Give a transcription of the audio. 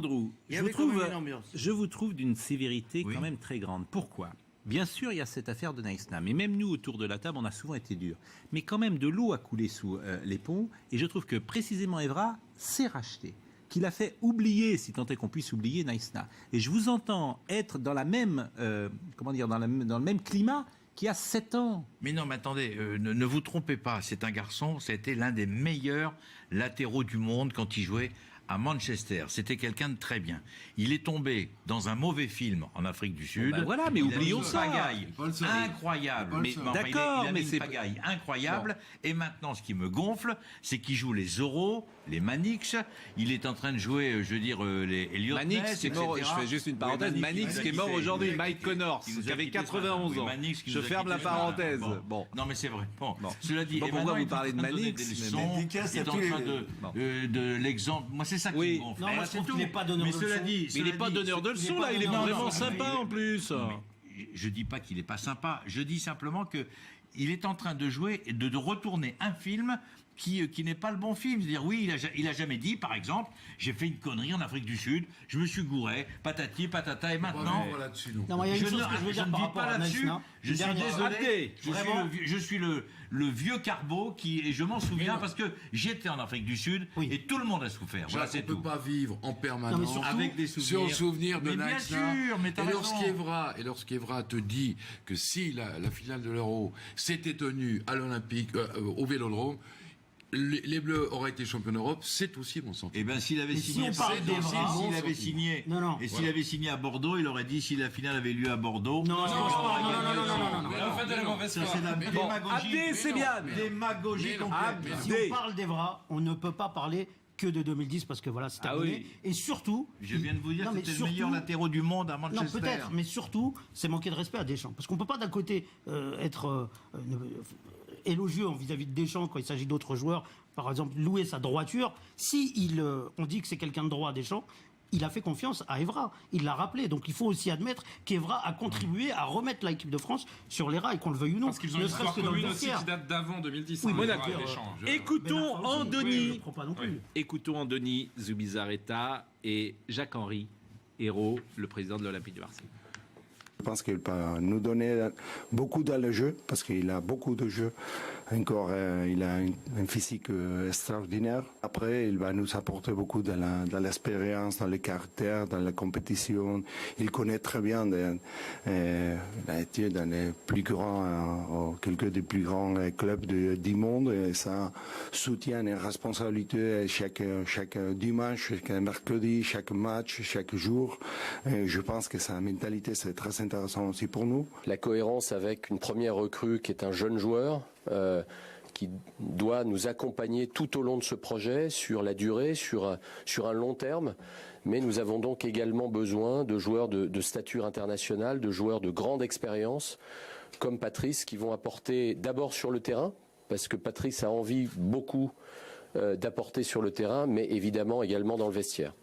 Andrew, je vous trouve d'une sévérité quand même très grande. Pourquoi ? Bien sûr, il y a cette affaire de Naïsna, mais même nous, autour de la table, on a souvent été durs. Mais quand même, de l'eau a coulé sous les ponts, et je trouve que précisément Evra s'est racheté, qu'il a fait oublier, si tant est qu'on puisse oublier, Naïsna. Et je vous entends être dans la même, dans le même climat qu'il y a 7 ans. Mais non, mais attendez, ne vous trompez pas, c'est un garçon, c'était l'un des meilleurs latéraux du monde quand il jouait à Manchester. C'était quelqu'un de très bien. Il est tombé dans un mauvais film en Afrique du Sud. Ben voilà, mais oublions ça. Pagaille incroyable. D'accord, mais c'est une pagaille incroyable. Bon. Et maintenant, ce qui me gonfle, c'est qu'il joue les euros, les Manix. Il est en train de jouer, les Elliot Manix, qui est mort. Je fais juste une parenthèse. Manix, qui est mort aujourd'hui. Mike Connors, qui avait 91 ans. Je ferme la parenthèse. Bon. Non, mais c'est vrai. Bon. Cela dit, pourquoi vous parlez de Manix? Il est en train de l'exemple. Moi, c'est ça qui me gonfle. Non, moi, je trouve qu'il n'est pas donneur de leçons. Il n'est pas donneur de leçons, là. Il est vraiment sympa, en plus. Je dis pas qu'il n'est pas sympa. Je dis simplement que il est en train de jouer, de retourner un film qui n'est pas le bon film. C'est-à-dire, oui, il a jamais dit, par exemple, j'ai fait une connerie en Afrique du Sud, je me suis gouré, patati, patata, et maintenant... Non, il y a une chose que je veux dire par rapport à Naïsna. Je suis désolé, je suis le vieux carbo et je m'en souviens parce que j'étais en Afrique du Sud et tout le monde a souffert. Voilà, on ne peut pas vivre en permanence avec des souvenirs. Sur le souvenir de Naïsna. Bien sûr, mais t'as raison. Et lorsqu'Evra te dit que si la finale de l'Euro s'était tenue à l'Olympique, au Vélodrome, les Bleus auraient été champions d'Europe, c'est aussi mon sentiment. Eh bien, s'il avait signé, s'il avait signé à Bordeaux, il aurait dit si la finale avait lieu à Bordeaux. Non. C'est de la démagogie. C'est bien. Démagogie complète. Si on parle d'Evra, on ne peut pas parler que de 2010 parce que voilà, c'est terminé. Et surtout, je viens de vous dire que c'était le meilleur latéraux du monde à Manchester. Non, peut-être, mais surtout, c'est manquer de respect à Deschamps. Parce qu'on ne peut pas d'un côté être élogieux vis-à-vis de Deschamps quand il s'agit d'autres joueurs, par exemple louer sa droiture. Si on dit que c'est quelqu'un de droit, Deschamps, il a fait confiance à Evra, il l'a rappelé. Donc il faut aussi admettre qu'Evra a contribué à remettre l'équipe de France sur les rails, qu'on le veuille ou non. Parce qu'ils ont une histoire commune aussi qui date d'avant 2010. Oui, d'accord. Écoutons Andoni Zubizarreta et Jacques-Henri Hérault, le président de l'Olympique de Marseille. Je pense qu'il peut nous donner beaucoup dans le jeu, parce qu'il a beaucoup de jeux. Encore, il a un physique extraordinaire. Après, il va nous apporter beaucoup dans l'expérience, dans le caractère, dans la compétition. Il connaît très bien, il a été dans les plus grands, quelques des plus grands clubs du monde, et ça soutient une responsabilité chaque dimanche, chaque mercredi, chaque match, chaque jour. Et je pense que sa mentalité, c'est très intéressant aussi pour nous. La cohérence avec une première recrue qui est un jeune joueur qui doit nous accompagner tout au long de ce projet, sur la durée, sur un long terme. Mais nous avons donc également besoin de joueurs de stature internationale, de joueurs de grande expérience, comme Patrice, qui vont apporter d'abord sur le terrain, parce que Patrice a envie beaucoup d'apporter sur le terrain, mais évidemment également dans le vestiaire.